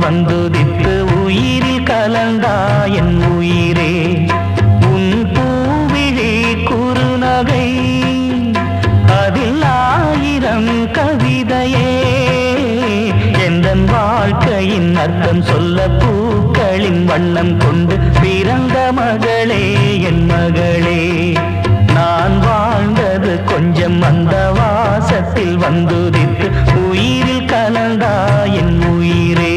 வந்துதித்து உயிரில் கலந்தா என் உயிரே உன் பூவிழி குறுநகை அதில் ஆயிரம் கவிதையே எந்தன் வாழ்க்கையின் அர்த்தம் சொல்ல பூக்களின் வண்ணம் கொண்டு பிறந்த மகளே என் மகளே நான் வாழ்ந்தது கொஞ்சம் அந்த வாசத்தில் வந்துதித்து உயிரில் கலந்தா என் உயிரே